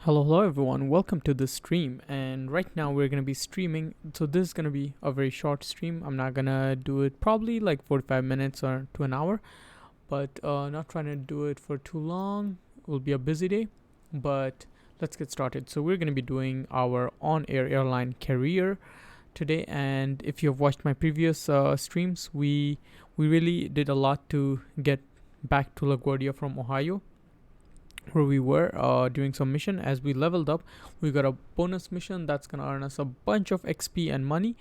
Hello everyone, welcome to this stream. And right now we're gonna be streaming. So this is gonna be a very short stream. I'm not gonna do it probably like 45 minutes or to an hour, but not trying to do it for too long. It will be a busy day, but let's get started. So we're gonna be doing our on-air airline career today. And if you have watched my previous streams, we really did a lot to get back to LaGuardia from Ohio, where we were doing some mission. As we leveled up, we got a bonus mission that's gonna earn us a bunch of XP and money.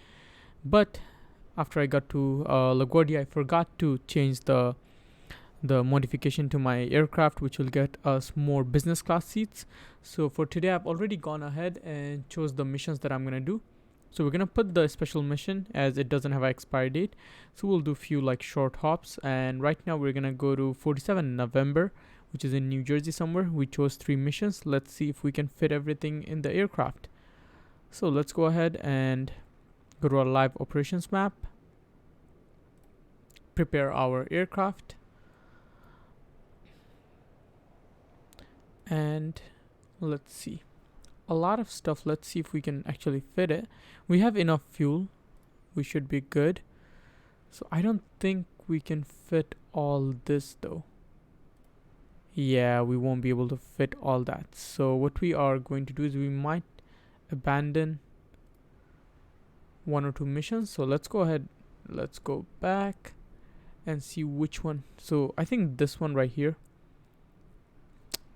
But after I got to LaGuardia, I forgot to change the modification to my aircraft, which will get us more business class seats. So for today, I've already gone ahead and chose the missions that I'm gonna do. So we're gonna put the special mission as it doesn't have an expiry date. So we'll do few like short hops, and right now we're gonna go to 47 November, which is in New Jersey somewhere. We chose 3 missions. Let's see if we can fit everything in the aircraft. So let's go ahead and go to our live operations map, prepare our aircraft, and let's see. A lot of stuff. Let's see if we can actually fit it. We have enough fuel. We should be good. So I don't think we can fit all this though. Yeah, we won't be able to fit all that. So what we are going to do is we might abandon 1 or 2 missions. So let's go ahead, let's go back and see which one. So I think this one right here,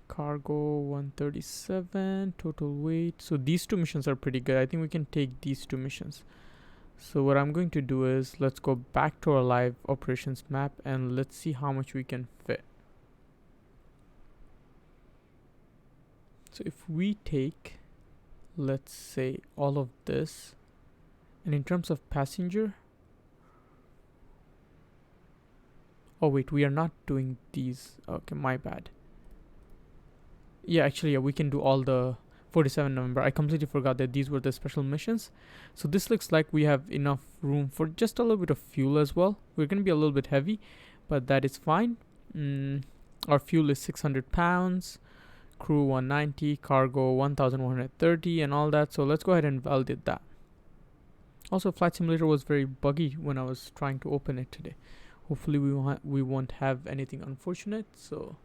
cargo 137, total weight. So these 2 missions are pretty good. I think we can take these 2 missions. So what I'm going to do is let's go back to our live operations map and let's see how much we can fit. So if we take, let's say, all of this, and in terms of passenger, oh wait, we are not doing these. Okay, my bad. Yeah, actually, yeah, we can do all the 47 November. I completely forgot that these were the special missions. So this looks like we have enough room for just a little bit of fuel as well. We're going to be a little bit heavy, but that is fine. Our fuel is 600 pounds. Crew 190, cargo 1130, and all that. So let's go ahead and validate that. Also, Flight Simulator was very buggy when I was trying to open it today. Hopefully we won't have anything unfortunate. So,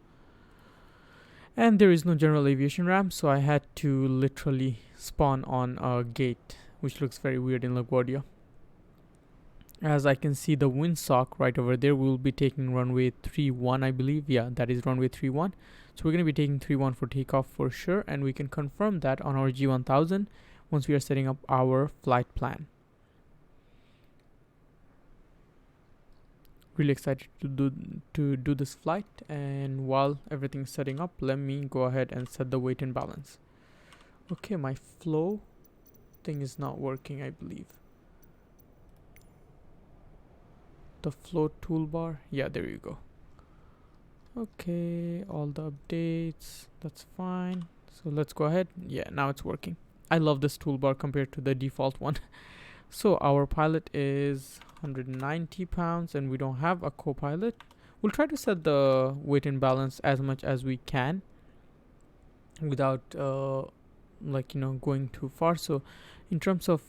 and there is no general aviation ramp, so I had to literally spawn on a gate, which looks very weird in LaGuardia. As I can see the windsock right over there, we'll be taking runway 31, I believe. Yeah, that is runway 31. So we're going to be taking 31 for takeoff for sure, and we can confirm that on our G1000 once we are setting up our flight plan. Really excited to do this flight, and while everything's setting up, let me go ahead and set the weight and balance. Okay, my flow thing is not working, I believe. The float toolbar, yeah, there you go. Okay, all the updates, that's fine. So let's go ahead. Yeah, now it's working. I love this toolbar compared to the default one. So our pilot is 190 pounds and we don't have a co-pilot. We'll try to set the weight and balance as much as we can without going too far. So in terms of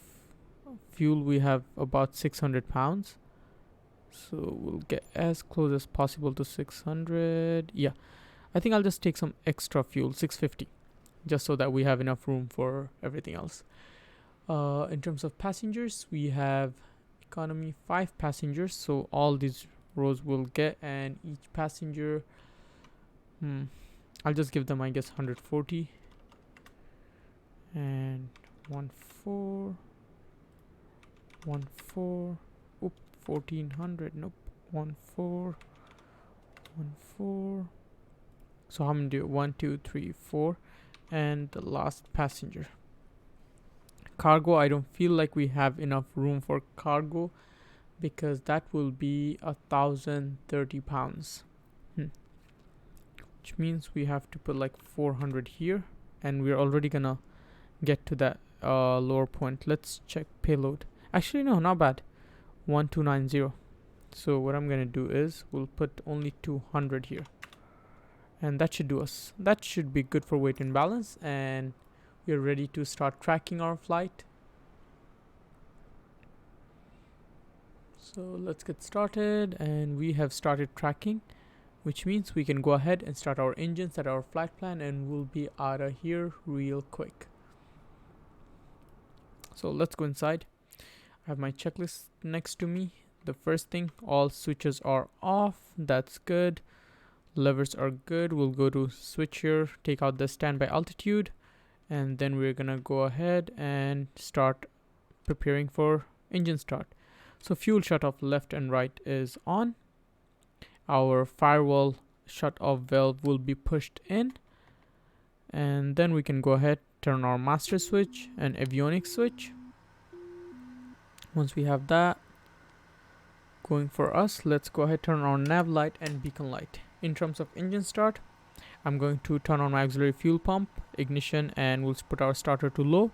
fuel, we have about 600 pounds. So we'll get as close as possible to 600. Yeah, I think I'll just take some extra fuel, 650, just so that we have enough room for everything else. In terms of passengers, we have economy 5 passengers, so all these rows will get, and each passenger, I'll just give them, I guess, 140 and 14, 1400. Nope, 14. So how many do 1 2 3 4, and the last passenger. Cargo, I don't feel like we have enough room for cargo because that will be 1,030 pounds, which means we have to put like 400 here, and we're already gonna get to that lower point. Let's check payload. Actually, no, not bad. 1290. So what I'm gonna do is we'll put only 200 here, And that should do us. That should be good for weight and balance, and we are ready to start tracking our flight. So let's get started, and we have started tracking, which means we can go ahead and start our engine, set our flight plan, and we'll be out of here real quick. So let's go inside. I have my checklist next to me. The first thing, all switches are off. That's good. Levers are good. We'll go to switch here, take out the standby altitude, and then we're gonna go ahead and start preparing for engine start. So fuel shut off left and right is on. Our firewall shut off valve will be pushed in, and then we can go ahead, turn our master switch and avionics switch. Once we have that going for us, let's go ahead, turn on nav light and beacon light. In terms of engine start, I'm going to turn on my auxiliary fuel pump, ignition, and we'll put our starter to low.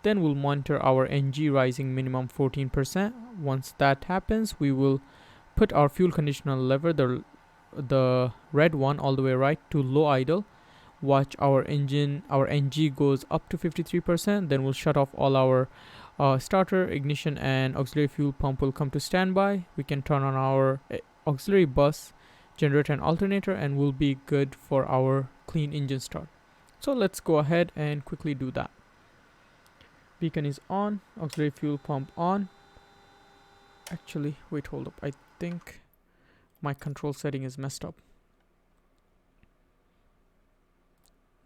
Then we'll monitor our NG rising minimum 14%. Once that happens, we will put our fuel conditioner lever, the red one all the way right, to low idle. Watch our engine, our NG goes up to 53%. Then we'll shut off all our starter, ignition, and auxiliary fuel pump will come to standby. We can turn on our auxiliary bus, generator, and alternator, and we'll be good for our clean engine start. So let's go ahead and quickly do that. Beacon is on, auxiliary fuel pump on. Actually, wait, hold up. I think my control setting is messed up.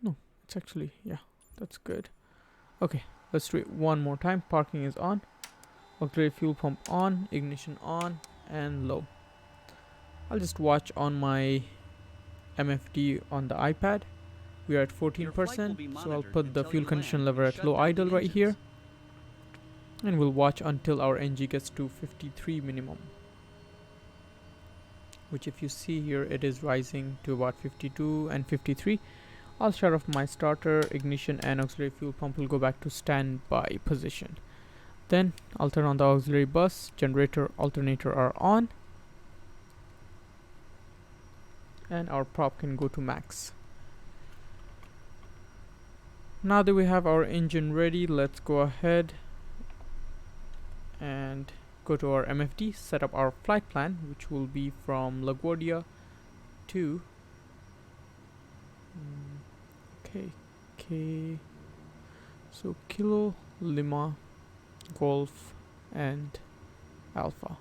No, it's actually, yeah, that's good. Okay, let's do it one more time. Parking is on, auxiliary fuel pump on, ignition on, and low. I'll just watch on my MFD on the iPad. We are at 14%, so I'll put the fuel condition lever at low idle right here, and we'll watch until our NG gets to 53 minimum, which if you see here, it is rising to about 52 and 53. I'll shut off my starter, ignition, and auxiliary fuel pump will go back to standby position. Then I'll turn on the auxiliary bus, generator, alternator are on, and our prop can go to max. Now that we have our engine ready, let's go ahead and go to our MFD, set up our flight plan, which will be from LaGuardia to so Kilo, Lima, Golf, and Alpha.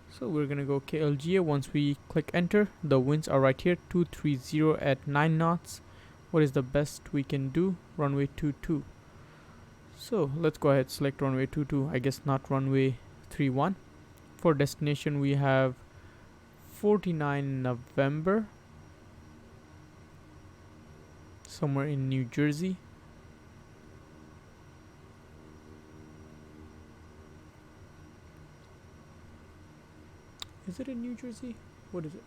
So we're gonna go KLGA. Once we click enter, the winds are right here, 230 at 9 knots. What is the best we can do? Runway 22. So let's go ahead, select runway 22. I guess not runway 31. For destination, we have 49 November, somewhere in New Jersey. Is it in New Jersey? What is it?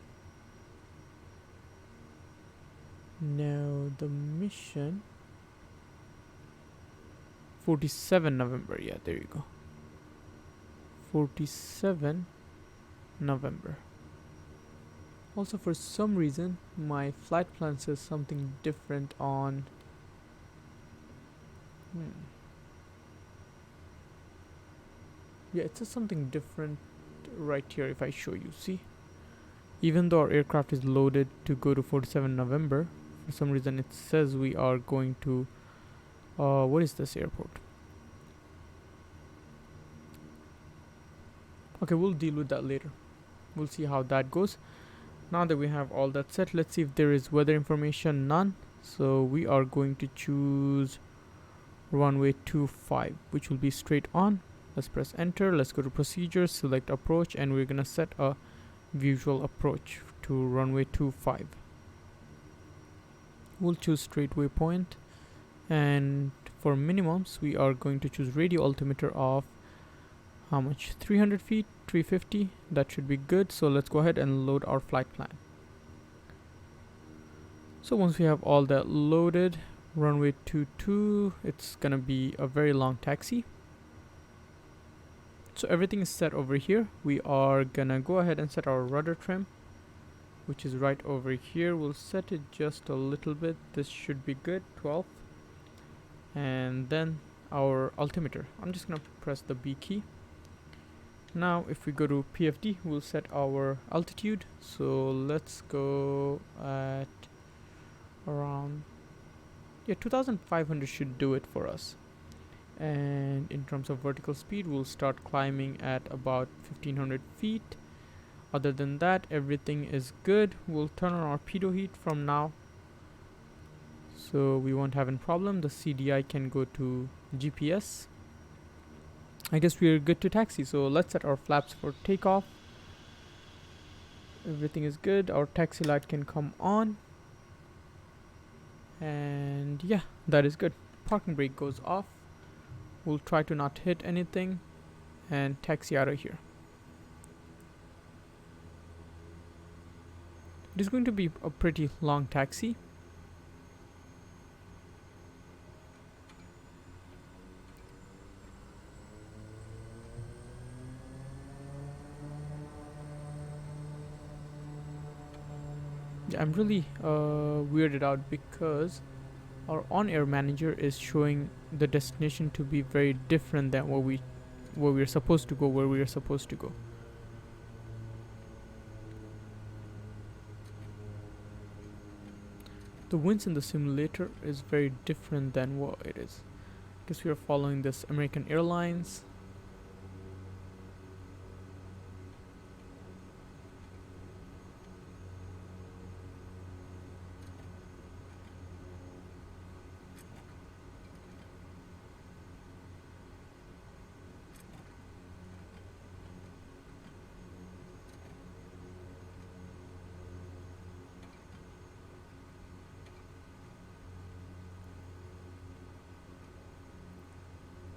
No, the mission 47 November. Yeah, there you go. 47 November. Also, for some reason, my flight plan says something different on yeah, it says something different right here. If I show you, see, even though our aircraft is loaded to go to 47 November, for some reason it says we are going to what is this airport? Okay, we'll deal with that later. We'll see how that goes. Now that we have all that set, let's see if there is weather information. None. So we are going to choose runway 25, which will be straight on. Let's press enter. Let's go to procedures, select approach, and we're gonna set a visual approach to runway 25. We'll choose straight waypoint, and for minimums we are going to choose radio altimeter of how much? 300 feet, 350. That should be good. So let's go ahead and load our flight plan. So once we have all that loaded, runway 22, it's gonna be a very long taxi. So everything is set over here. We are gonna go ahead and set our rudder trim. which is right over here. We'll set it just a little bit. This should be good, 12. And then our altimeter, I'm just gonna press the B key. Now if we go to PFD, we'll set our altitude. So let's go at around 2500 should do it for us. And in terms of vertical speed, we'll start climbing at about 1500 feet. Other than that, everything is good. We'll turn on our pitot heat from now, so we won't have any problem. The CDI can go to GPS. I guess we're good to taxi, so let's set our flaps for takeoff. Everything is good. Our taxi light can come on. And yeah, that is good. Parking brake goes off. We'll try to not hit anything and taxi out of here. It is going to be a pretty long taxi. Yeah, I'm really weirded out because our on-air manager is showing the destination to be very different than where we're supposed to go. The winds in the simulator is very different than what it is. Guess we are following this American Airlines.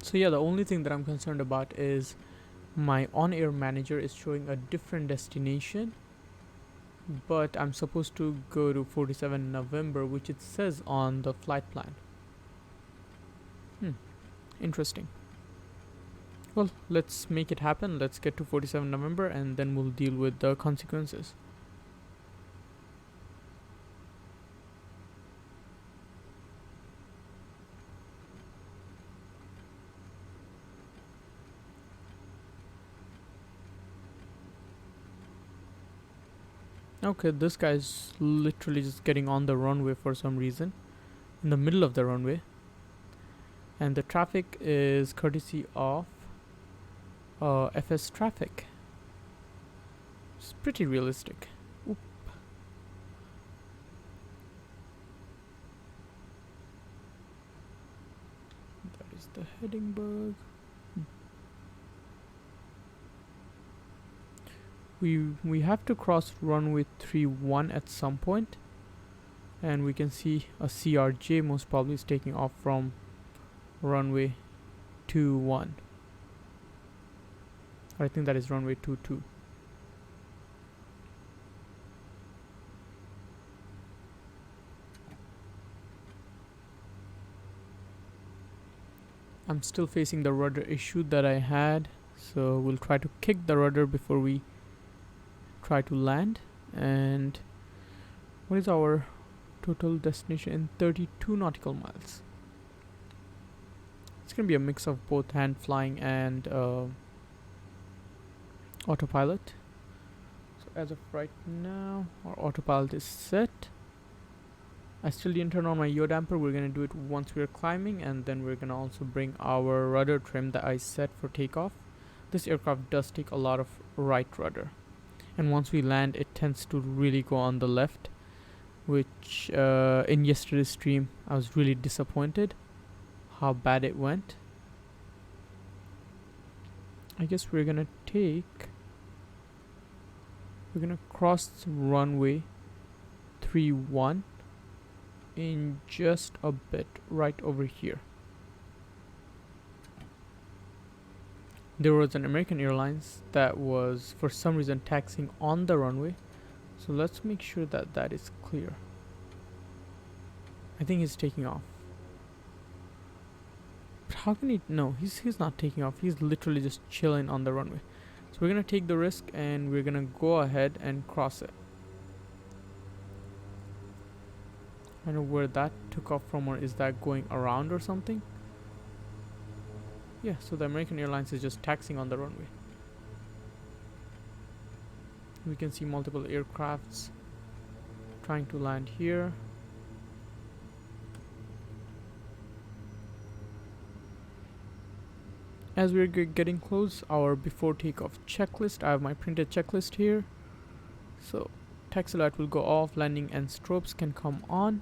So yeah, the only thing that I'm concerned about is my on-air manager is showing a different destination, but I'm supposed to go to 47 November, which it says on the flight plan. Interesting. Well, let's make it happen. Let's get to 47 November and then we'll deal with the consequences. Okay, this guy's literally just getting on the runway for some reason, in the middle of the runway. And the traffic is courtesy of FS traffic. It's pretty realistic. Oop. That is the heading bug. We have to cross runway 31 at some point, and we can see a CRJ most probably is taking off from runway 21. I think that is runway 22. I'm still facing the rudder issue that I had, so we'll try to kick the rudder before we try to land. And what is our total destination in 32 nautical miles? It's gonna be a mix of both hand flying and autopilot. So as of right now, our autopilot is set. I still didn't turn on my yaw damper. We're gonna do it once we're climbing, and then we're gonna also bring our rudder trim that I set for takeoff. This aircraft does take a lot of right rudder, and once we land it tends to really go on the left, which in yesterday's stream I was really disappointed how bad it went. I guess we're gonna cross runway 31 in just a bit, right over here. There was an American Airlines that was for some reason taxiing on the runway, so let's make sure that that is clear. I think he's taking off. But how can he? No, he's not taking off. He's literally just chilling on the runway. So we're gonna take the risk and we're gonna go ahead and cross it. I know where that took off from, or is that going around or something? Yeah, so the American Airlines is just taxiing on the runway. We can see multiple aircrafts trying to land here. As we're getting close, our before takeoff checklist. I have my printed checklist here. So taxi light will go off, landing and strobes can come on,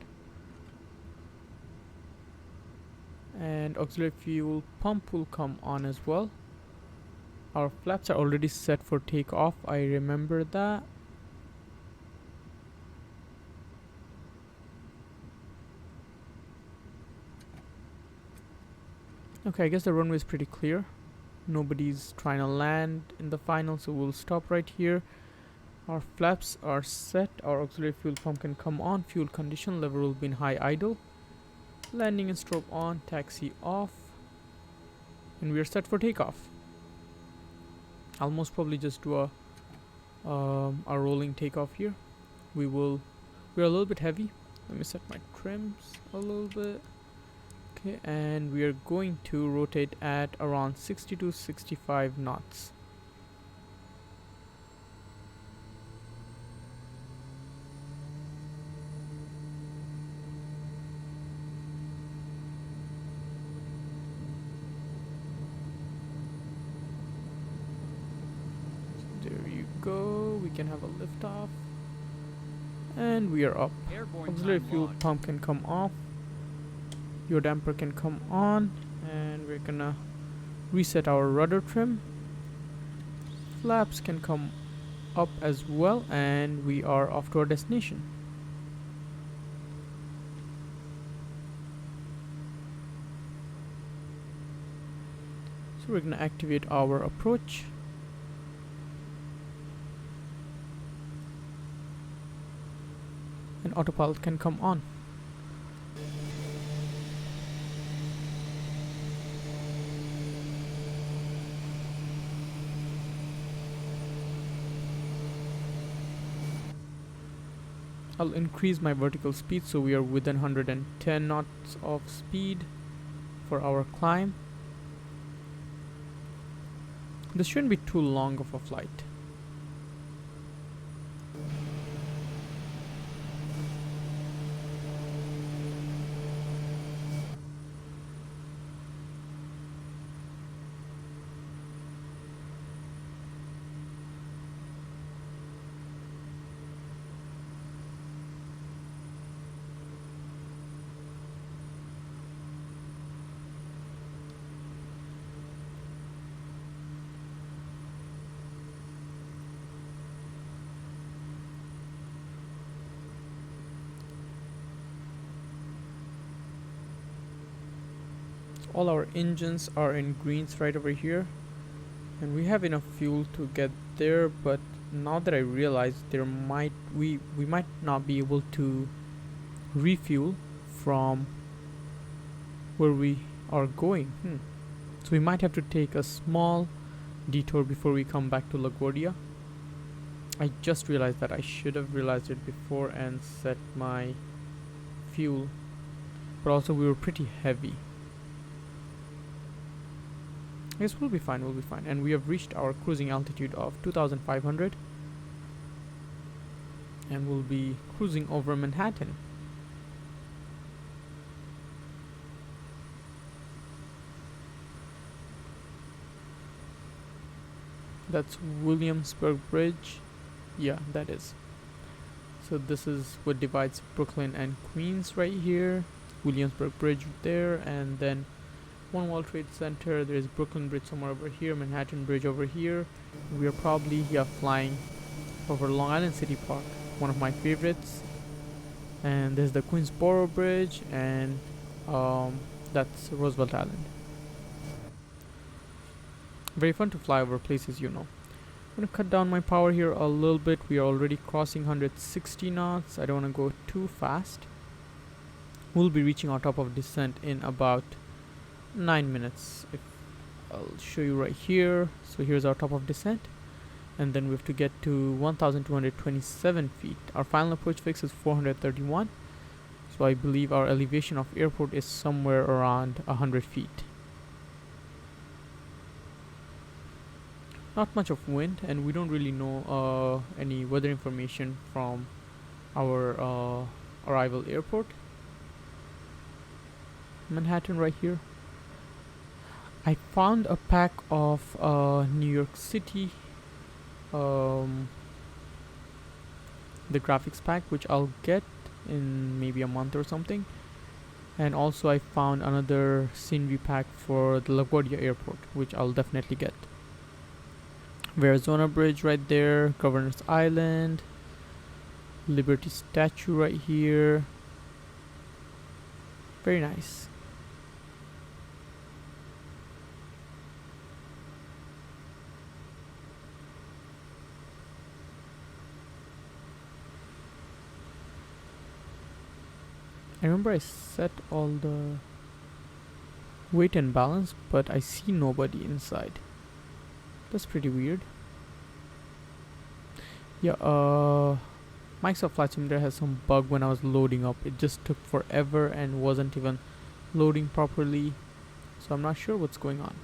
and auxiliary fuel pump will come on as well. Our flaps are already set for takeoff, I remember that. Okay, I guess the runway is pretty clear. Nobody's trying to land in the final, so we'll stop right here. Our flaps are set, our auxiliary fuel pump can come on, fuel condition level will be in high idle. Landing and strobe on, taxi off, and we are set for takeoff. I'll most probably just do a rolling takeoff here. We're a little bit heavy. Let me set my trims a little bit. Okay, and we are going to rotate at around 60 to 65 knots. There you go, we can have a lift off. And we are up. Auxiliary fuel pump can come off. Your damper can come on. And we're gonna reset our rudder trim. Flaps can come up as well. And we are off to our destination. So we're gonna activate our approach. And autopilot can come on. I'll increase my vertical speed so we are within 110 knots of speed for our climb. This shouldn't be too long of a flight. All our engines are in greens right over here, and we have enough fuel to get there, but now that I realize we might not be able to refuel from where we are going. So we might have to take a small detour before we come back to LaGuardia. I just realized that. I should have realized it before and set my fuel, but also we were pretty heavy. I guess we'll be fine, and we have reached our cruising altitude of 2,500 and we'll be cruising over Manhattan. That's Williamsburg Bridge. Yeah, that is. So this is what divides Brooklyn and Queens right here. Williamsburg Bridge there, and then One World Trade Center. There's Brooklyn Bridge somewhere over here, Manhattan Bridge over here. We are probably flying over Long Island City Park, one of my favorites. And there's the Queensboro Bridge, and that's Roosevelt Island. Very fun to fly over places, I'm gonna cut down my power here a little bit. We are already crossing 160 knots. I don't want to go too fast. We'll be reaching our top of descent in about 9 minutes. I'll show you right here. So here's our top of descent, and then we have to get to 1,227 feet. Our final approach fix is 431. So So I believe our elevation of airport is somewhere around 100 feet. Not much of wind, and we don't really know any weather information from our arrival airport. Manhattan right here. I found a pack of New York City, um, the graphics pack, which I'll get in maybe a month or something. And also I found another scenery pack for the LaGuardia airport, which I'll definitely get. Verrazano Bridge right there, Governor's Island, Liberty Statue right here. Very nice. I remember I set all the weight and balance, but I see nobody inside. That's pretty weird. Yeah, Microsoft Flight Simulator has some bug when I was loading up. It just took forever and wasn't even loading properly. So I'm not sure what's going on.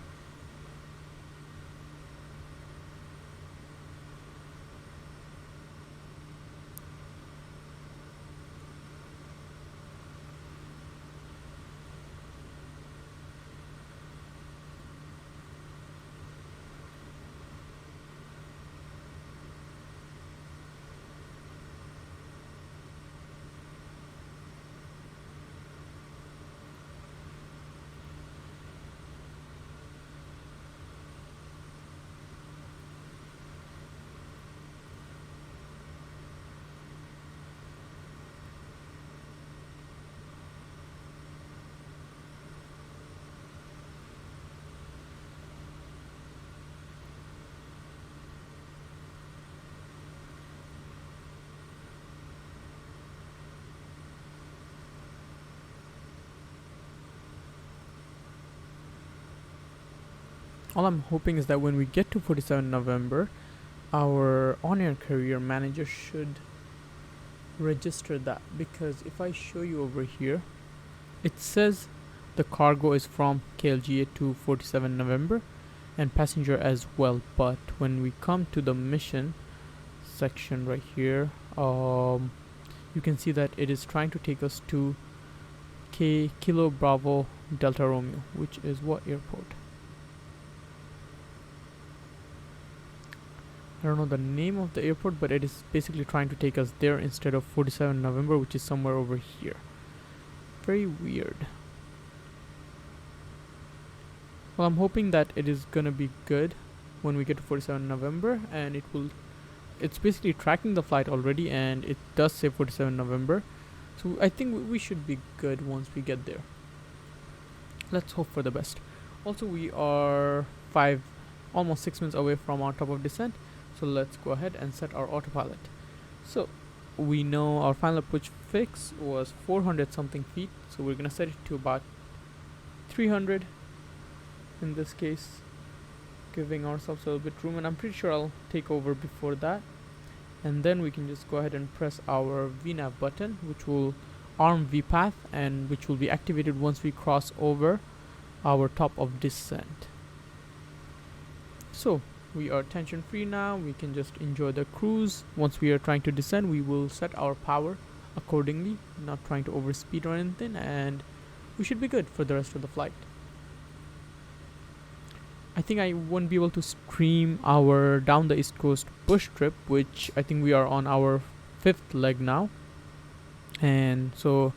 All I'm hoping is that when we get to 47 November, our on-air carrier manager should register that, because if I show you over here, it says the cargo is from KLGA to 47 November and passenger as well, but when we come to the mission section right here, you can see that it is trying to take us to Kilo Bravo Delta Romeo, which is what airport? I don't know the name of the airport, but it is basically trying to take us there instead of 47 November, which is somewhere over here. Very weird. Well, I'm hoping that it is gonna be good when we get to 47 November, and it's basically tracking the flight already, and it does say 47 November. So I think we should be good once we get there. Let's hope for the best. Also, we are almost 6 minutes away from our top of descent. So let's go ahead and set our autopilot. So we know our final approach fix was 400 something feet. So we're gonna set it to about 300 in this case, giving ourselves a little bit room, and I'm pretty sure I'll take over before that. And then we can just go ahead and press our VNAV button, which will arm VPath and which will be activated once we cross over our top of descent. So we are tension free now. We can just enjoy the cruise. Once we are trying to descend, we will set our power accordingly, not trying to overspeed or anything, and we should be good for the rest of the flight. I think I won't be able to stream our down the East Coast bush trip, which I think we are on our 5th leg now, and so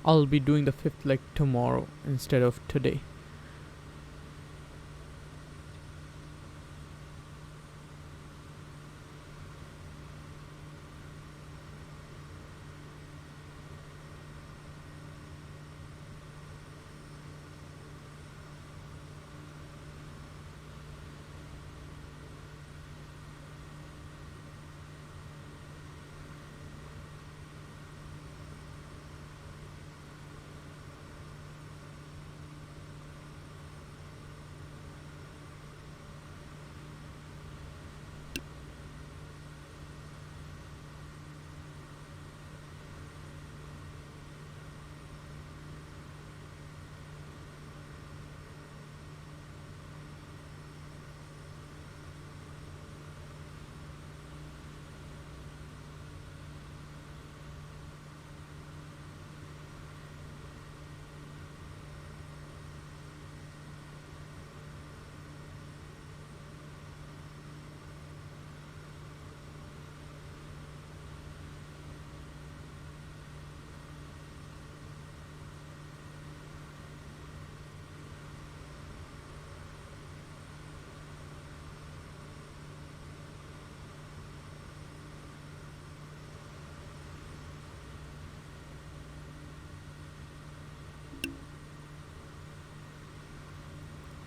I'll be doing the 5th leg tomorrow instead of today.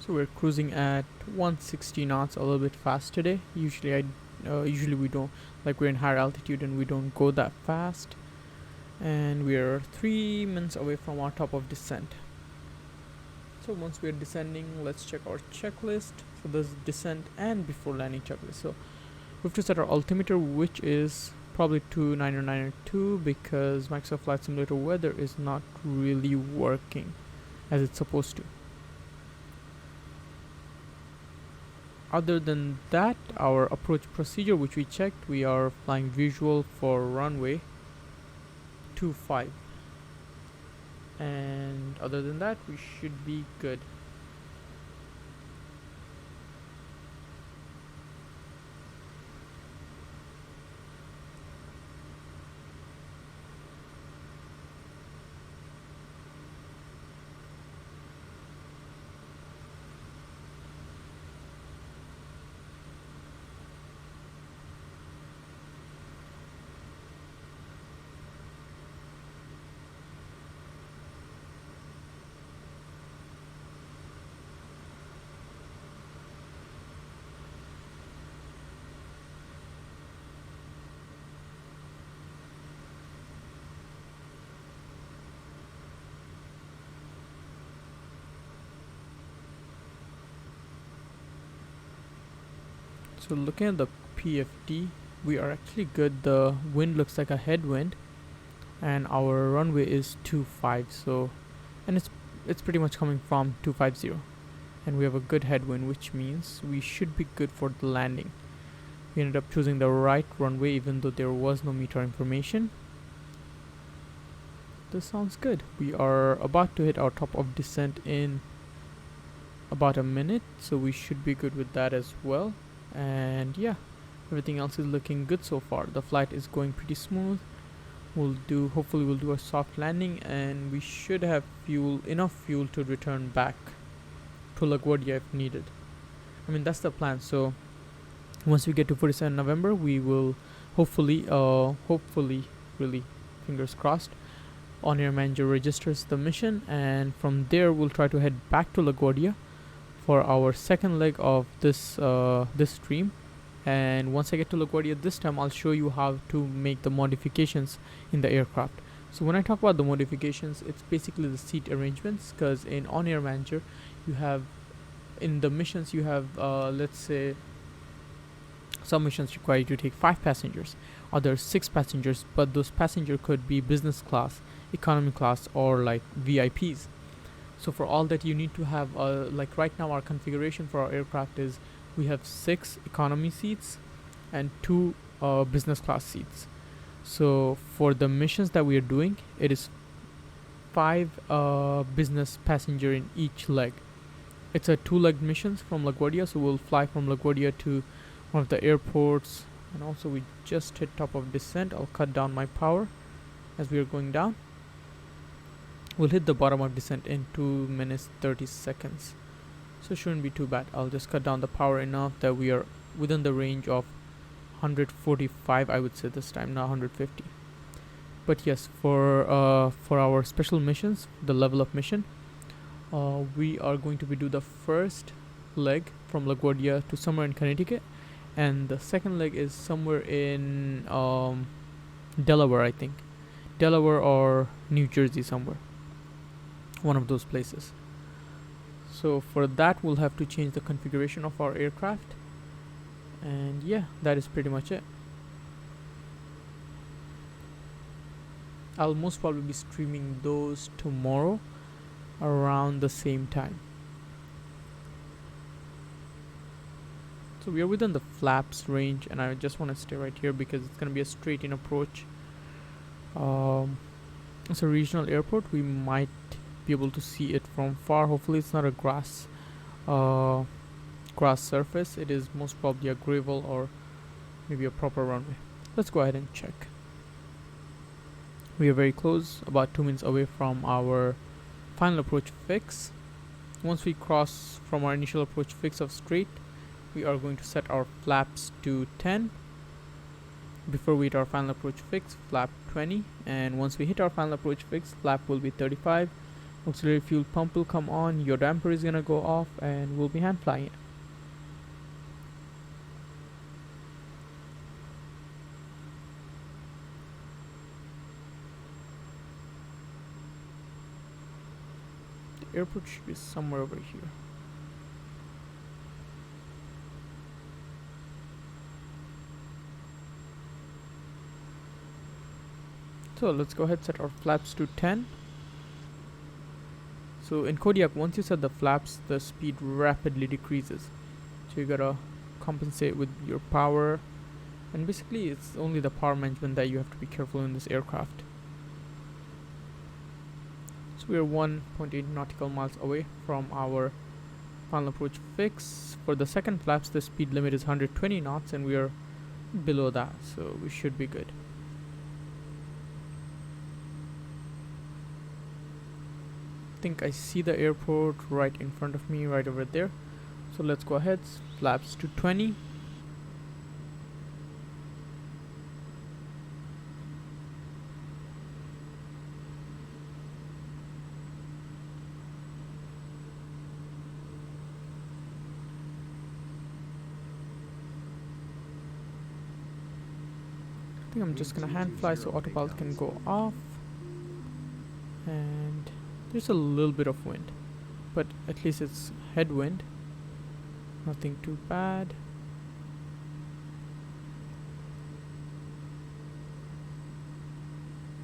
So we're cruising at 160 knots, a little bit fast today. Usually we don't, like, we're in higher altitude and we don't go that fast. And we're 3 minutes away from our top of descent. So once we're descending, let's check our checklist. So there's descent and before landing checklist. So we have to set our altimeter, which is probably 29902, because Microsoft Flight Simulator weather is not really working as it's supposed to. Other than that, our approach procedure, which we checked, we are flying visual for runway 25. And other than that, we should be good. So looking at the PFD, we are actually good. The wind looks like a headwind, and our runway is 25. So, and it's pretty much coming from 250, and we have a good headwind, which means we should be good for the landing. We ended up choosing the right runway, even though there was no METAR information. This sounds good. We are about to hit our top of descent in about a minute, so we should be good with that as well. And yeah, everything else is looking good so far. The flight is going pretty smooth. Hopefully we'll do a soft landing, and we should have enough fuel to return back to LaGuardia if needed. I mean, that's the plan. So once we get to 47 November, we will hopefully, really, fingers crossed, OnAir Manager registers the mission, and from there we'll try to head back to LaGuardia for our second leg of this stream. And once I get to LaGuardia this time, I'll show you how to make the modifications in the aircraft. So when I talk about the modifications, it's basically the seat arrangements, because in OnAir Manager you have, in the missions you have, let's say some missions require you to take 5 passengers, others 6 passengers, but those passengers could be business class, economy class, or like VIPs. So for all that, you need to have, like right now our configuration for our aircraft is we have 6 economy seats and 2 business class seats. So for the missions that we are doing, it is 5 business passenger in each leg. It's a 2-leg missions from LaGuardia, so we'll fly from LaGuardia to one of the airports. And also we just hit top of descent. I'll cut down my power as we are going down. We'll hit the bottom of descent in 2 minutes 30 seconds. So it shouldn't be too bad. I'll just cut down the power enough that we are within the range of 145, I would say this time, not 150. But yes, for our special missions, the level of mission, we are going to do the first leg from LaGuardia to somewhere in Connecticut, and the second leg is somewhere in Delaware, I think. Delaware or New Jersey, somewhere. One of those places. So for that, we'll have to change the configuration of our aircraft. And yeah, that is pretty much it. I'll most probably be streaming those tomorrow around the same time. So we are within the flaps range, and I just want to stay right here because it's going to be a straight in approach. It's a regional airport. We might be able to see it from far. Hopefully it's not a grass surface. It is most probably a gravel or maybe a proper runway. Let's go ahead and check. We are very close, about 2 minutes away from our final approach fix. Once we cross from our initial approach fix of straight, we are going to set our flaps to 10. Before we hit our final approach fix, flap 20, and once we hit our final approach fix, flap will be 35, Auxiliary fuel pump will come on, your damper is gonna go off, and we'll be hand flying it. The airport should be somewhere over here. So let's go ahead, set our flaps to 10. So in Kodiak, once you set the flaps, the speed rapidly decreases. So you gotta compensate with your power. And basically it's only the power management that you have to be careful in this aircraft. So we are 1.8 nautical miles away from our final approach fix. For the second flaps, the speed limit is 120 knots and we are below that, so we should be good. I think I see the airport right in front of me, right over there. So let's go ahead, flaps to 20. I think I'm just gonna hand fly so autopilot can go off. And there's a little bit of wind, but at least it's headwind, nothing too bad.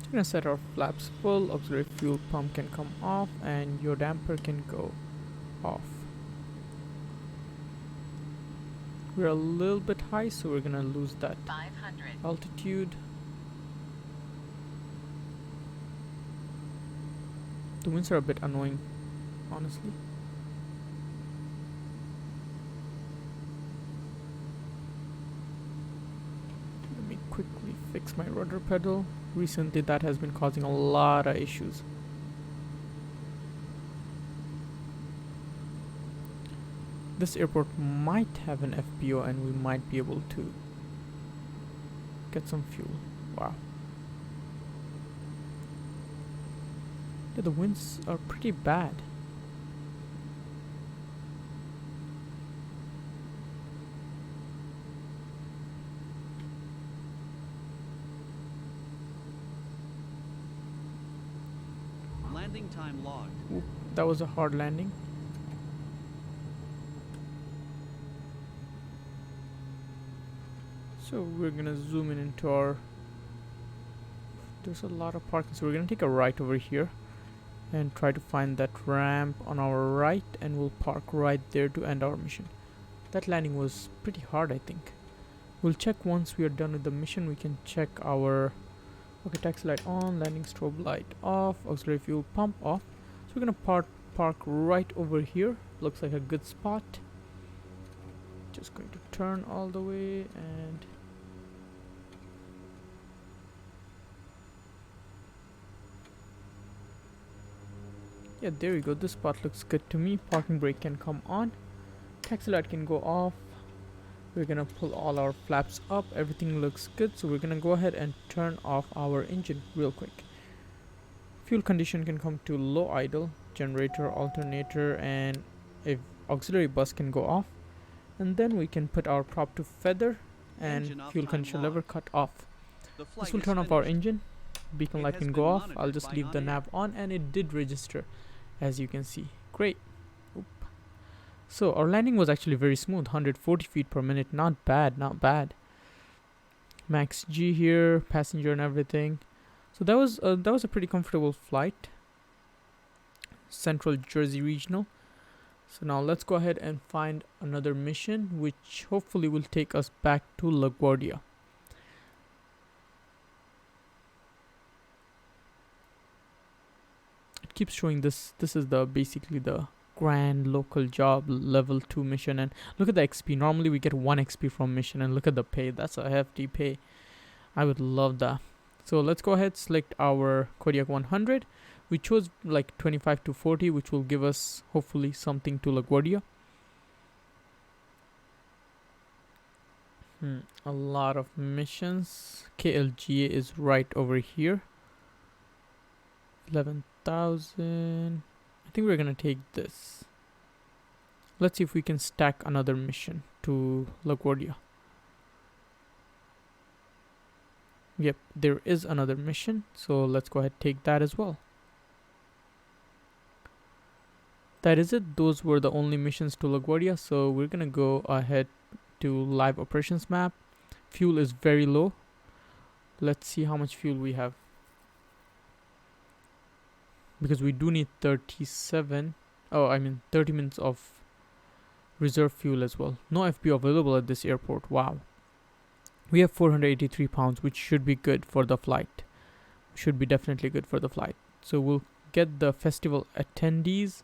So we're gonna set our flaps full, auxiliary fuel pump can come off, and your damper can go off. We're a little bit high, so we're gonna lose that 500 altitude. The winds are a bit annoying, honestly. Let me quickly fix my rudder pedal. Recently that has been causing a lot of issues. This airport might have an FBO and we might be able to get some fuel. Wow. Yeah, the winds are pretty bad. Landing time logged. Ooh, that was a hard landing. So we're gonna zoom in into our... There's a lot of parking, so we're gonna take a right over here and try to find that ramp on our right, and we'll park right there to end our mission. That landing was pretty hard, I think. We'll check once we are done with the mission. We can check our... Okay, taxi light on, landing strobe light off, auxiliary fuel pump off. So we're gonna park right over here. Looks like a good spot. Just going to turn all the way and... Yeah, there we go. This spot looks good to me. Parking brake can come on. Taxi light can go off. We're gonna pull all our flaps up. Everything looks good. So we're gonna go ahead and turn off our engine real quick. Fuel condition can come to low idle. Generator, alternator, and a auxiliary bus can go off. And then we can put our prop to feather and fuel condition lever cut off. This will turn off our engine. Beacon light can go off. I'll just leave the nav on, and it did register, as you can see. Great. Oop. So our landing was actually very smooth, 140 feet per minute. Not bad, not bad. Max G here, passenger and everything. So that was a pretty comfortable flight. Central Jersey Regional. So now let's go ahead and find another mission, which hopefully will take us back to LaGuardia. It keeps showing this is the basically the grand local job level 2 mission, and look at the XP. Normally we get 1 XP from mission, and look at the pay. That's a hefty pay. I would love that. So let's go ahead, select our Kodiak 100. We chose like 25 to 40, which will give us hopefully something to LaGuardia. A lot of missions. KLGA is right over here. 11,000. I think we're gonna take this. Let's see if we can stack another mission to LaGuardia. Yep, there is another mission, so let's go ahead and take that as well. That is it. Those were the only missions to LaGuardia, so we're gonna go ahead to live operations map. Fuel is very low. Let's see how much fuel we have, because we do need 30 minutes of reserve fuel as well. No FB available at this airport. Wow. We have 483 pounds, which should be good for the flight. Should be definitely good for the flight. So we'll get the festival attendees,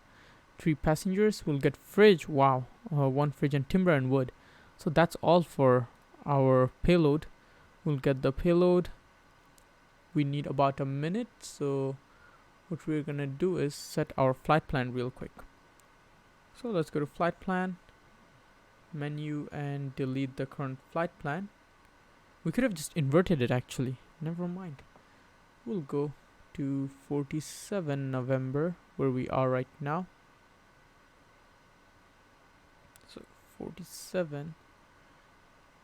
3 passengers. We'll get fridge. Wow. 1 fridge and timber and wood. So that's all for our payload. We'll get the payload. We need about a minute. So what we're gonna do is set our flight plan real quick. So let's go to flight plan, menu, and delete the current flight plan. We could have just inverted it actually. Never mind. We'll go to 47 November, where we are right now. So 47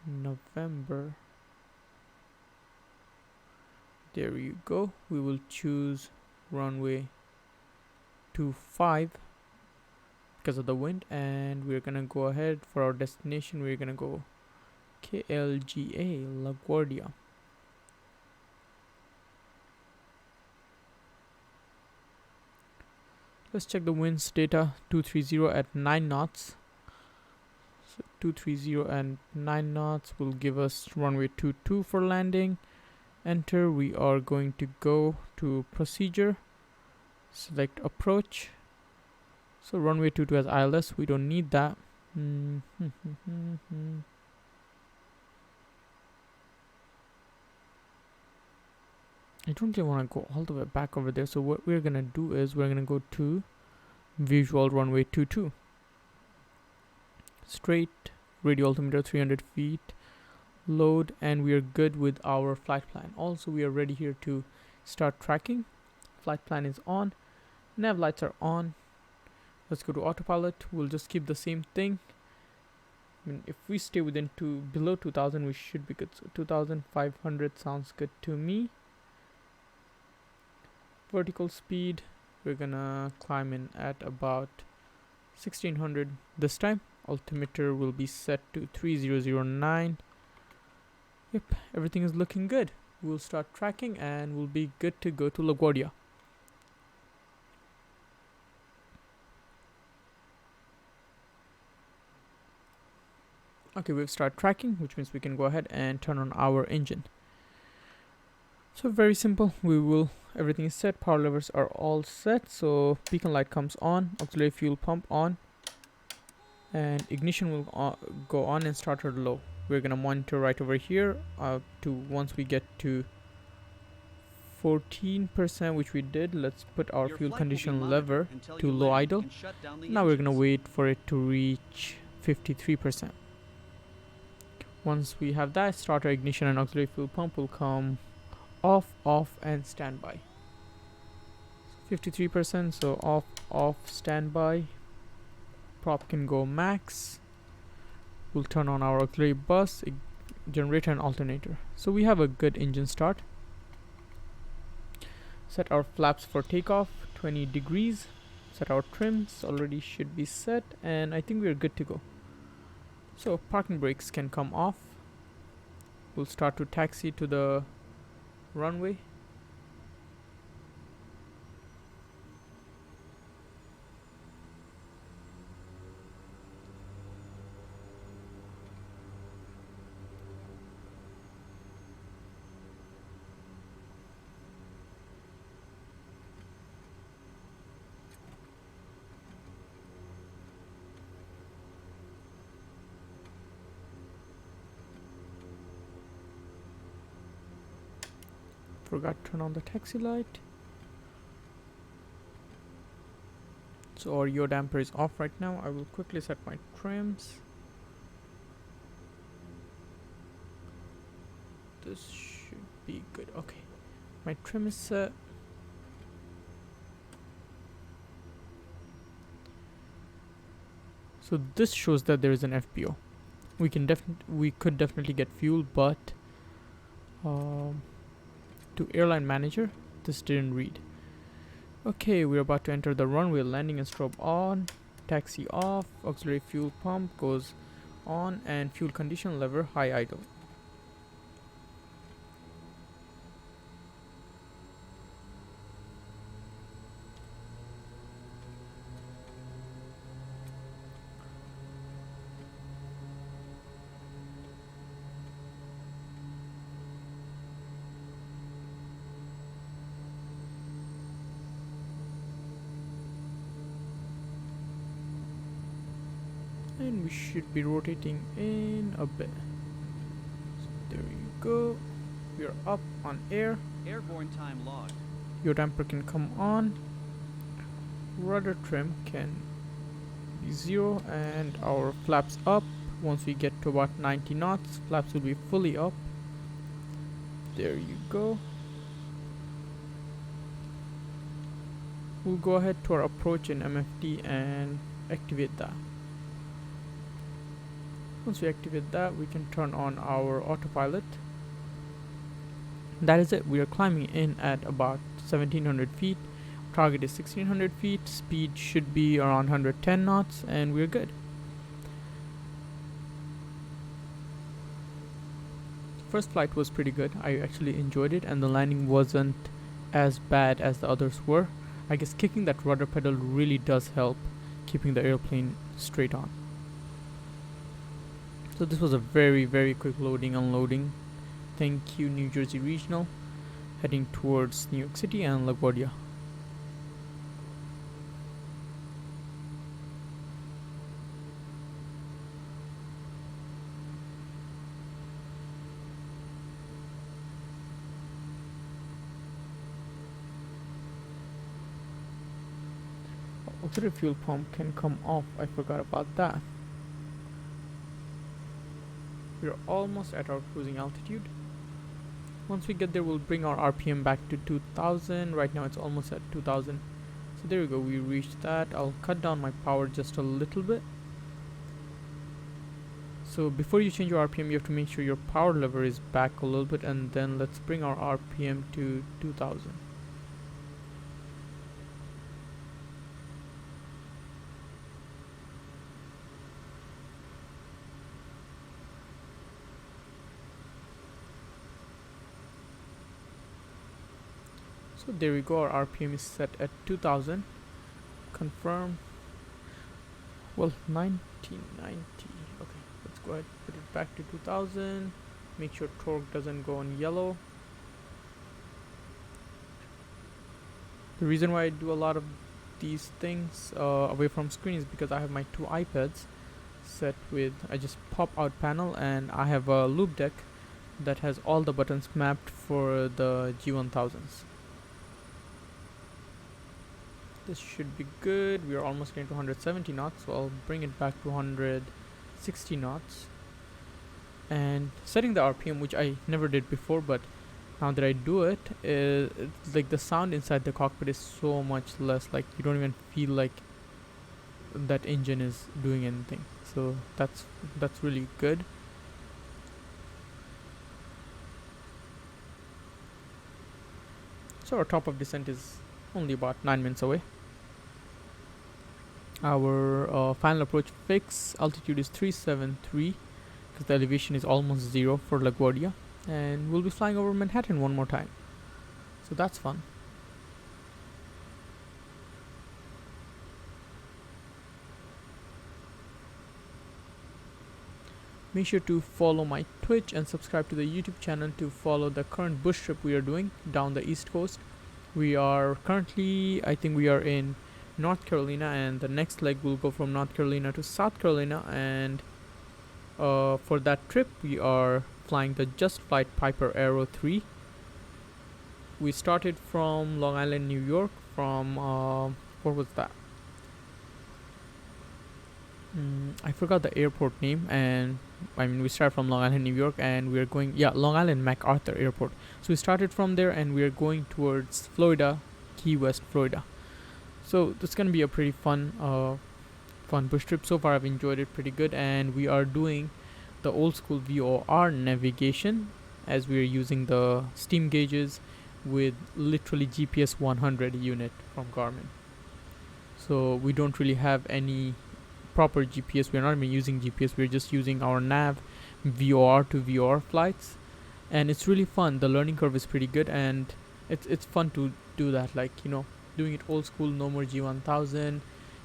November. There you go. We will choose runway 25 because of the wind, and we're gonna go ahead for our destination. We're gonna go KLGA LaGuardia. Let's check the winds data. 230 at 9 knots. So 230 and 9 knots will give us runway 22 for landing. Enter. We are going to go to procedure, select approach. So runway 22 has ILS. We don't need that. I don't really want to go all the way back over there. So what we're gonna do is we're gonna go to visual runway 22. Straight, radio altimeter 300 feet, load, and we are good with our flight plan. Also, we are ready here to start tracking. Flight plan is on, nav lights are on. Let's go to autopilot. We'll just keep the same thing. I mean, if we stay within below 2000, we should be good. So 2500 sounds good to me. Vertical speed, we're gonna climb in at about 1600 this time. Altimeter will be set to 3009. Yep, everything is looking good. We'll start tracking and we'll be good to go to LaGuardia. Okay, we've started tracking, which means we can go ahead and turn on our engine. So very simple. Everything is set. Power levers are all set. So beacon light comes on, auxiliary fuel pump on, and ignition will go on and starter low. We're gonna monitor right over here to once we get to 14%, which we did. Let's put our fuel condition lever to low idle. Now we're gonna wait for it to reach 53%. Once we have that, starter, ignition, and auxiliary fuel pump will come off, and standby. 53%, so off, standby. Prop can go max. We'll turn on our auxiliary bus, generator, and alternator. So we have a good engine start. Set our flaps for takeoff, 20 degrees. Set our trims, already should be set, and I think we're good to go. So parking brakes can come off. We'll start to taxi to the runway. Forgot to turn on the taxi light. So our yaw damper is off right now. I will quickly set my trims. This should be good. Okay, my trim is set. So this shows that there is an FBO. We could definitely get fuel, but um, to airline manager, this didn't read. Okay, we're about to enter the runway. Landing and strobe on, taxi off, auxiliary fuel pump goes on, and fuel condition lever high idle. And we should be rotating in a bit. So there you go. We are up on air. Airborne time logged. Your damper can come on. Rudder trim can be 0 and our flaps up. Once we get to about 90 knots, flaps will be fully up. There you go. We'll go ahead to our approach in MFD and activate that. Once we activate that, we can turn on our autopilot. That is it. We are climbing in at about 1700 feet. Target is 1600 feet. Speed should be around 110 knots, and we're good. First flight was pretty good. I actually enjoyed it, and the landing wasn't as bad as the others were. I guess kicking that rudder pedal really does help keeping the airplane straight on. So this was a very, very quick loading, unloading. Thank you, New Jersey Regional. Heading towards New York City and LaGuardia. Auxiliary fuel pump can come off. I forgot about that. We're almost at our cruising altitude. Once we get there, we'll bring our RPM back to 2000. Right now it's almost at 2000. So there we go, we reached that. I'll cut down my power just a little bit. So before you change your RPM, you have to make sure your power lever is back a little bit, and then let's bring our RPM to 2000. So there we go, our RPM is set at 2000. Confirm. Well, 1990. Okay, let's go ahead, put it back to 2000. Make sure torque doesn't go on yellow. The reason why I do a lot of these things away from screen is because I have my two iPads set with, I just pop out panel, and I have a loop deck that has all the buttons mapped for the G1000s. This should be good. We are almost getting to 170 knots, so I'll bring it back to 160 knots. And setting the RPM, which I never did before, but now that I do it, it's like the sound inside the cockpit is so much less. Like you don't even feel like that engine is doing anything. So that's really good. So our top of descent is only about 9 minutes away. Our final approach fix altitude is 373 because the elevation is almost 0 for LaGuardia, and we'll be flying over Manhattan one more time, so that's fun. Make sure to follow my Twitch and subscribe to the YouTube channel to follow the current bush trip we are doing down the East Coast. We are currently, I think we are in North Carolina, and the next leg will go from North Carolina to South Carolina, and for that trip we are flying the Just Flight Piper Aero 3. We started from Long Island, New York, from what was that? I forgot the airport name, and I mean we started from Long Island, New York, and we're going, Long Island MacArthur Airport. So we started from there, and we're going towards Florida, Key West, Florida. So it's gonna be a pretty fun fun bush trip. So far I've enjoyed it pretty good, and we are doing the old school VOR navigation as we are using the steam gauges with literally GPS 100 unit from Garmin. So we don't really have any proper GPS. We're not even using GPS. We're just using our nav VOR to VOR flights, and it's really fun. The learning curve is pretty good, and it's fun to do that. Like, doing it old school, no more G1000.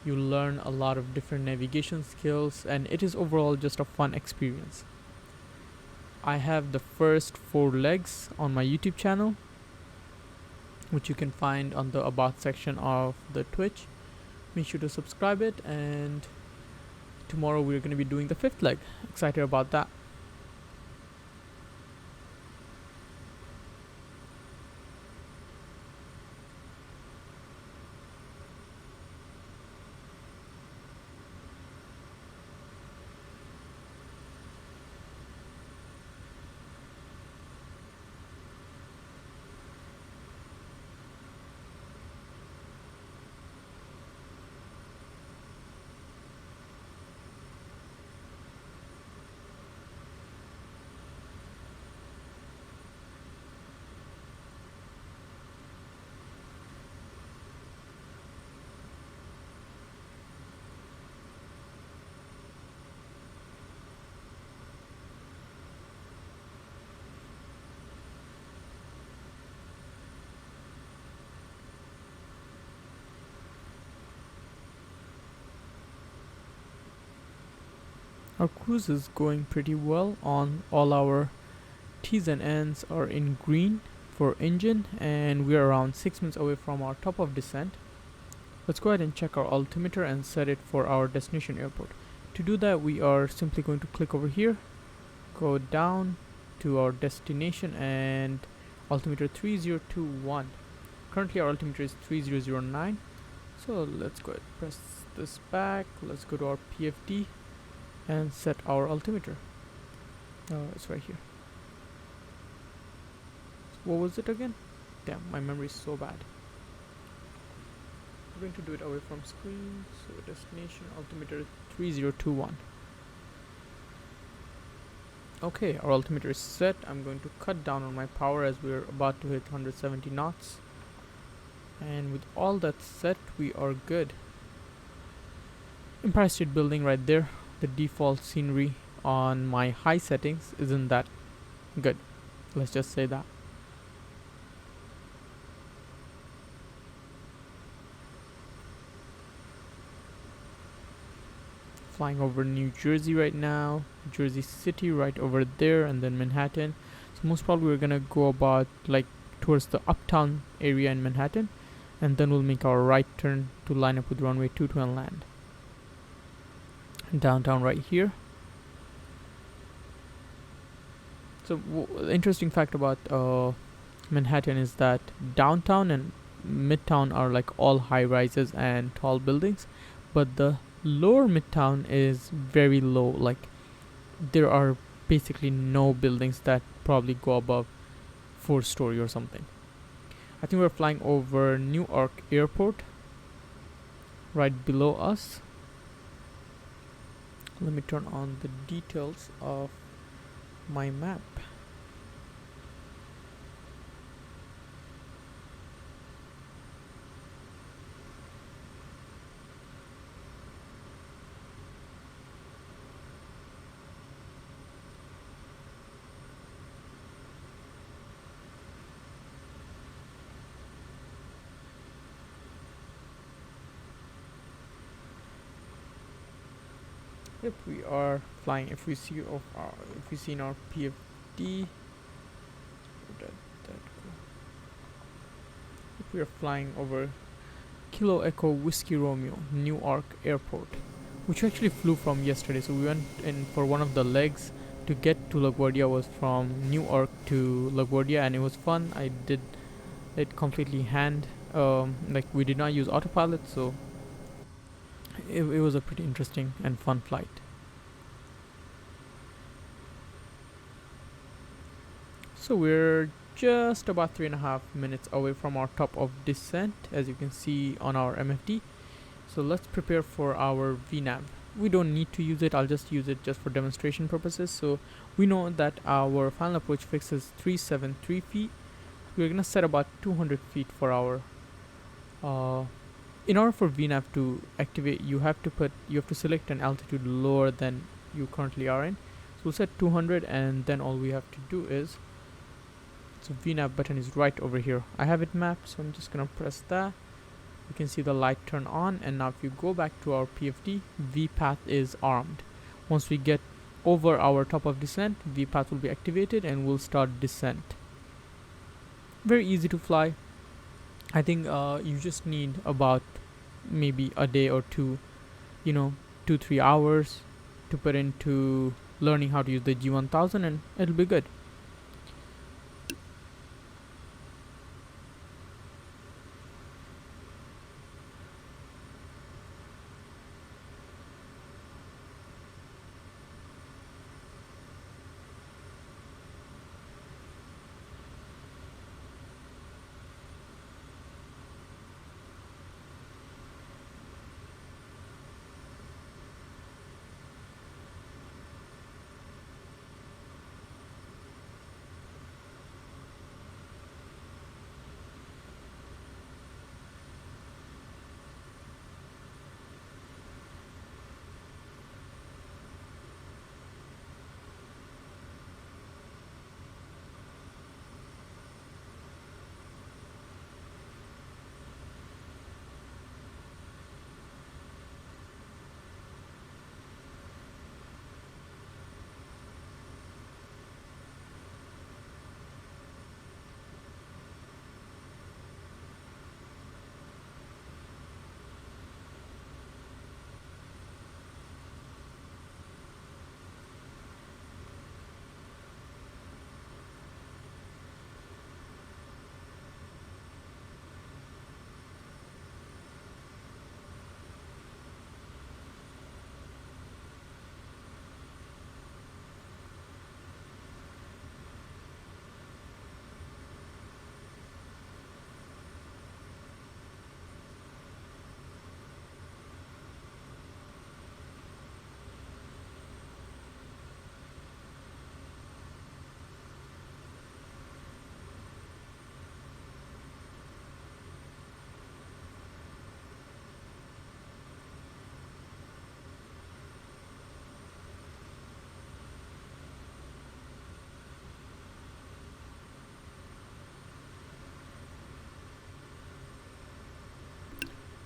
You learn a lot of different navigation skills, and it is overall just a fun experience. I have the first 4 legs on my YouTube channel, which you can find on the about section of the Twitch. Make sure to subscribe it, and tomorrow we're going to be doing the 5th leg. Excited about that. Our cruise is going pretty well on all our T's and N's are in green for engine, and we're around 6 minutes away from our top of descent. Let's go ahead and check our altimeter and set it for our destination airport. To do that, we are simply going to click over here, go down to our destination, and altimeter 3021. Currently our altimeter is 3009. So let's go ahead, press this back, let's go to our PFD and set our altimeter. It's right here. So what was it again? Damn, my memory is so bad. I'm going to do it away from screen. So destination altimeter 3021. Okay, our altimeter is set. I'm going to cut down on my power as we're about to hit 170 knots. And with all that set, we are good. Empire State Building right there. The default scenery on my high settings isn't that good. Let's just say that. Flying over New Jersey right now, Jersey City right over there, and then Manhattan. So most probably we're gonna go about like towards the uptown area in Manhattan, and then we'll make our right turn to line up with runway 22 and land. Downtown right here. So the interesting fact about Manhattan is that downtown and midtown are like all high rises and tall buildings, but the lower midtown is very low. Like there are basically no buildings that probably go above 4-story or something. I think we're flying over Newark Airport right below us. Let me turn on the details of my map. Yep, we are flying. If we see in our PFD, we are flying over Kilo Echo Whiskey Romeo Newark Airport, which we actually flew from yesterday. So we went in for one of the legs to get to LaGuardia was from Newark to LaGuardia, and it was fun. I did it completely hand, like we did not use autopilot, so it was a pretty interesting and fun flight. So we're just about 3.5 minutes away from our top of descent, as you can see on our MFD. So let's prepare for our VNAV. We don't need to use it, I'll just use it just for demonstration purposes. So we know that our final approach fix is 373 feet. We're gonna set about 200 feet for our in order for VNAV to activate, you have to select an altitude lower than you currently are in. So we'll set 200, and then all we have to do is, so VNAV button is right over here. I have it mapped, so I'm just gonna press that. You can see the light turn on, and now if you go back to our PFD, VPath is armed. Once we get over our top of descent, VPath will be activated and we'll start descent. Very easy to fly. I think you just need about maybe a day or two, 2-3 hours to put into learning how to use the G1000, and it'll be good.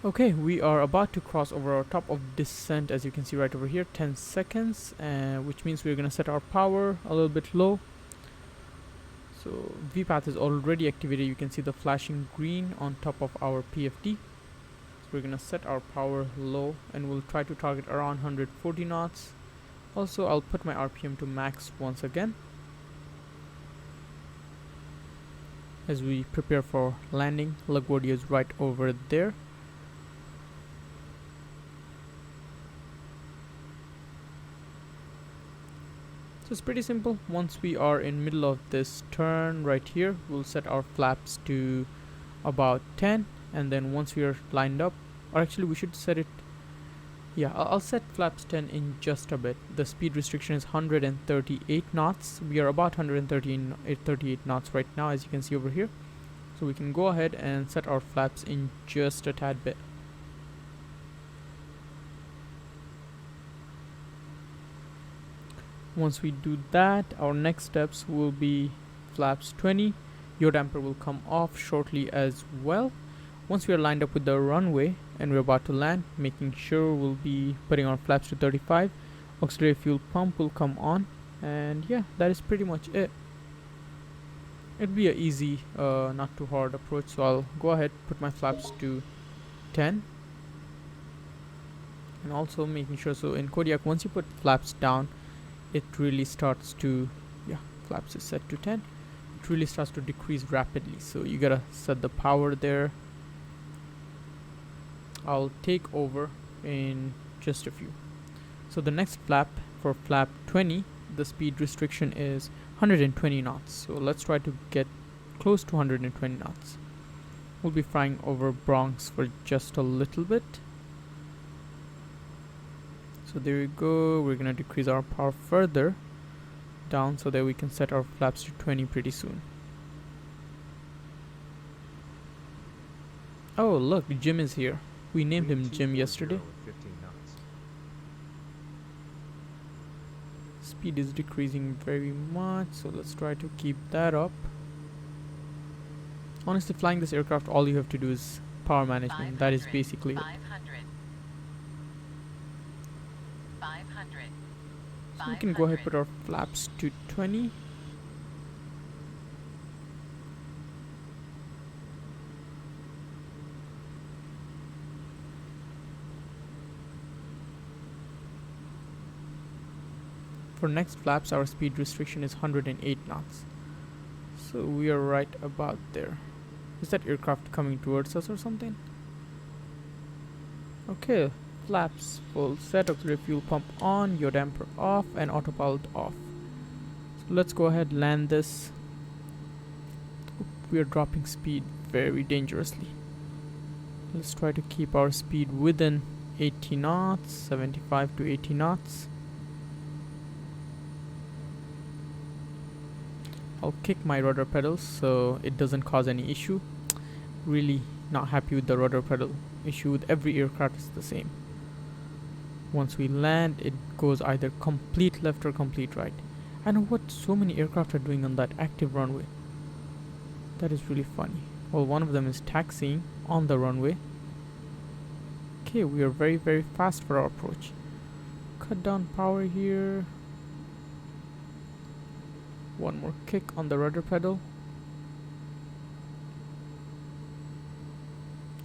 Okay, we are about to cross over our top of descent, as you can see right over here, 10 seconds, which means we're gonna set our power a little bit low. So VPath is already activated. You can see the flashing green on top of our PFD. So we're gonna set our power low, and we'll try to target around 140 knots. Also, I'll put my RPM to max once again as we prepare for landing. LaGuardia is right over there. So it's pretty simple. Once we are in middle of this turn right here, we'll set our flaps to about 10, and then once we are lined up, or actually we should set it, yeah, I'll set flaps 10 in just a bit. The speed restriction is 138 knots. We are about 138 knots right now, as you can see over here. So we can go ahead and set our flaps in just a tad bit. Once we do that, our next steps will be flaps 20. Yaw damper will come off shortly as well. Once we are lined up with the runway and we're about to land, making sure we'll be putting our flaps to 35. Auxiliary fuel pump will come on, and yeah, that is pretty much it. It'll be a easy, not too hard approach, so I'll go ahead, put my flaps to 10. And also making sure, so in Kodiak, once you put flaps down, it really starts to, yeah, flaps is set to 10. It really starts to decrease rapidly, so you gotta set the power there. I'll take over in just a few. So the next flap, for flap 20, the speed restriction is 120 knots. So let's try to get close to 120 knots. We'll be flying over Bronx for just a little bit. So there we go. We're gonna decrease our power further down so that we can set our flaps to 20 pretty soon. Oh look, Jim is here. We named him Jim yesterday. Speed is decreasing very much, so let's try to keep that up. Honestly, flying this aircraft, all you have to do is power management. That is basically it. 500. So we can go ahead and put our flaps to 20. For next flaps, our speed restriction is 108 knots. So we are right about there. Is that aircraft coming towards us or something? Okay, flaps full set, auxiliary fuel pump on, yaw damper off, and autopilot off. So let's go ahead, land this. Oop, we are dropping speed very dangerously. Let's try to keep our speed within 80 knots, 75 to 80 knots. I'll kick my rudder pedals so it doesn't cause any issue. Really not happy with the rudder pedal issue. With every aircraft it's the same. Once we land, it goes either complete left or complete right. I know what so many aircraft are doing on that active runway. That is really funny. Well, one of them is taxiing on the runway. Okay, we are very fast for our approach. Cut down power here. One more kick on the rudder pedal.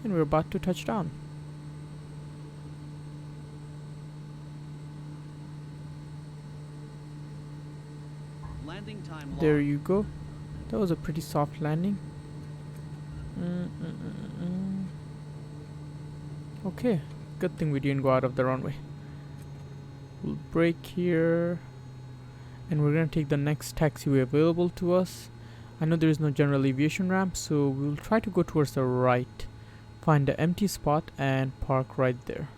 And we're about to touch down. Landing time logged. There you go. That was a pretty soft landing. Okay, good thing we didn't go out of the runway. We'll brake here. And we're gonna take the next taxiway available to us. I know there is no general aviation ramp, so we'll try to go towards the right. Find the empty spot and park right there.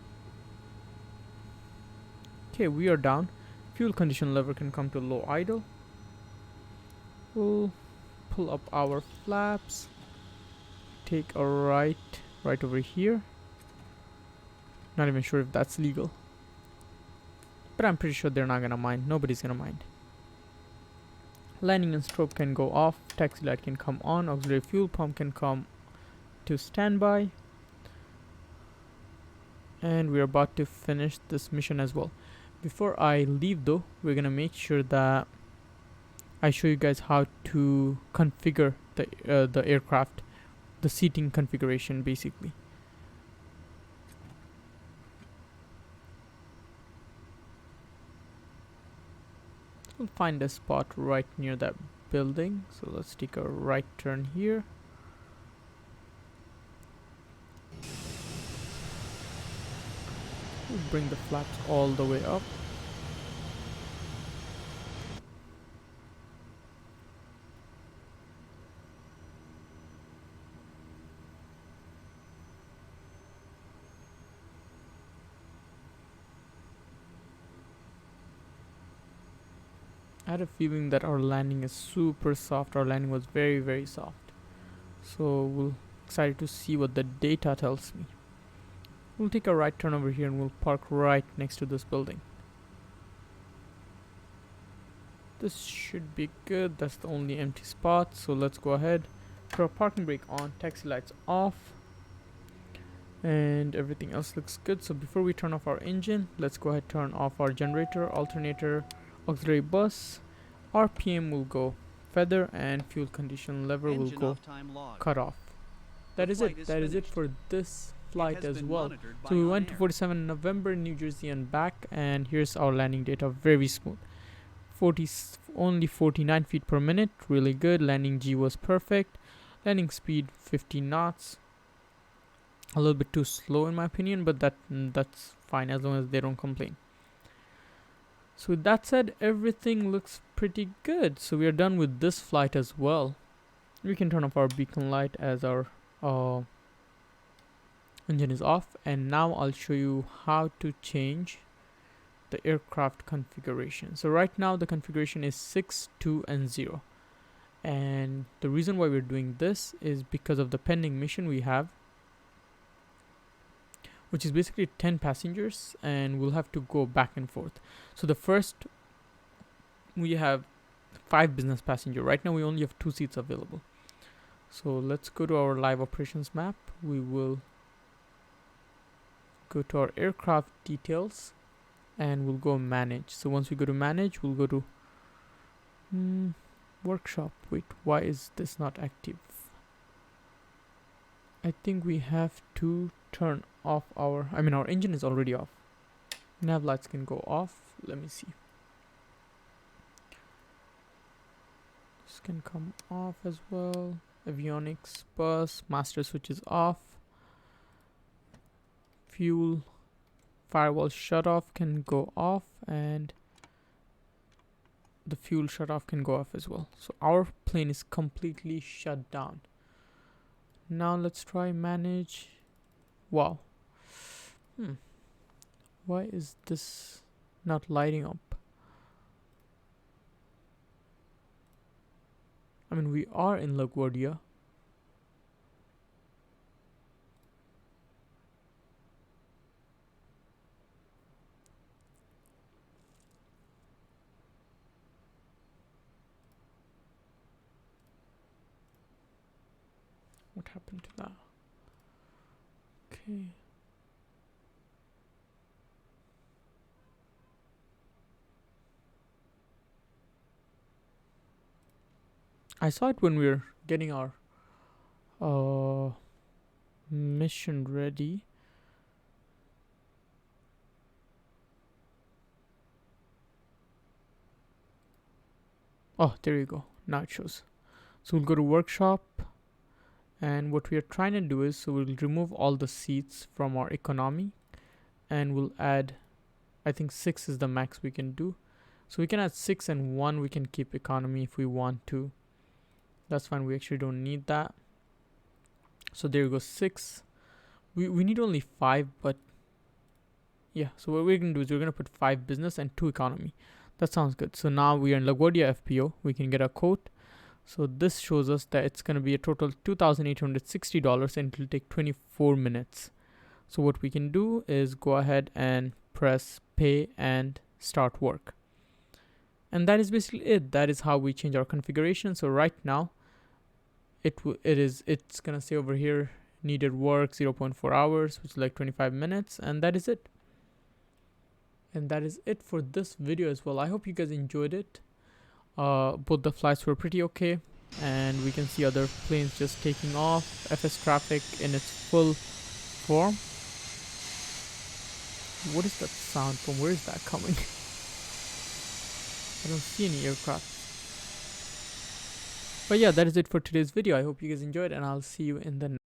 Okay, we are down. Fuel condition lever can come to low idle. We'll pull up our flaps. Take a right over here. Not even sure if that's legal. But I'm pretty sure they're not gonna mind. Nobody's gonna mind. Landing and strobe can go off. Taxi light can come on. Auxiliary fuel pump can come to standby. And we're about to finish this mission as well. Before I leave though, we're gonna make sure that I show you guys how to configure the aircraft, the seating configuration basically. We'll find a spot right near that building, so let's take a right turn here. We'll bring the flaps all the way up. I had a feeling that our landing is super soft. Our landing was very soft. So we'll excited to see what the data tells me. We'll take a right turn over here and we'll park right next to this building. This should be good. That's the only empty spot. So let's go ahead. Put our parking brake on, taxi lights off. And everything else looks good. So before we turn off our engine, let's go ahead and turn off our generator, alternator, auxiliary bus. RPM will go feather and fuel condition lever will Engine go off time logged. cut off. That is flight it. is That is it finished. for this flight has as been well. monitored by So we went to OnAir. 47 November, New Jersey and back, and here's our landing data. Very smooth. Only 49 feet per minute. Really good. Landing G was perfect. Landing speed 50 knots. A little bit too slow in my opinion, but that's fine as long as they don't complain. So with that said, everything looks pretty good. So we are done with this flight as well. We can turn off our beacon light as our engine is off. And now I'll show you how to change the aircraft configuration. So right now the configuration is 6, 2, and 0. And the reason why we're doing this is because of the pending mission we have, which is basically 10 passengers, and we'll have to go back and forth. So the first, we have 5 business passenger. Right now we only have 2 seats available. So let's go to our live operations map. We will go to our aircraft details and we'll go manage. So once we go to manage, we'll go to workshop. Wait, why is this not active? I think we have to turn off our engine is already off. Nav lights can go off. Let me see. This can come off as well. Avionics, bus, master switch is off. Fuel, firewall shut off can go off, and the fuel shut off can go off as well. So our plane is completely shut down. Now let's try manage. Wow. Why is this not lighting up? I mean, we are in LaGuardia. What happened to that? Okay. I saw it when we were getting our mission ready. Oh, there you go. Now it shows. So we'll go to workshop, and what we are trying to do is, so we'll remove all the seats from our economy, and we'll add, I think 6 is the max we can do. So we can add 6 and 1. We can keep economy if we want to. That's fine. We actually don't need that. So there you go, 6. We need only 5, but yeah. So what we're gonna do is we're gonna put 5 business and 2 economy. That sounds good. So now we are in LaGuardia FPO. We can get a quote. So this shows us that it's gonna be a total $2,860, and it'll take 24 minutes. So what we can do is go ahead and press pay and start work. And that is basically it. That is how we change our configuration. So right now, it's gonna say over here needed work 0.4 hours, which is like 25 minutes, and that is it. And that is it for this video as well. I hope you guys enjoyed it. Both the flights were pretty okay, and we can see other planes just taking off. FS traffic in its full form. What is that sound from? Where is that coming? I don't see any aircraft. But yeah, that is it for today's video. I hope you guys enjoyed, and I'll see you in the next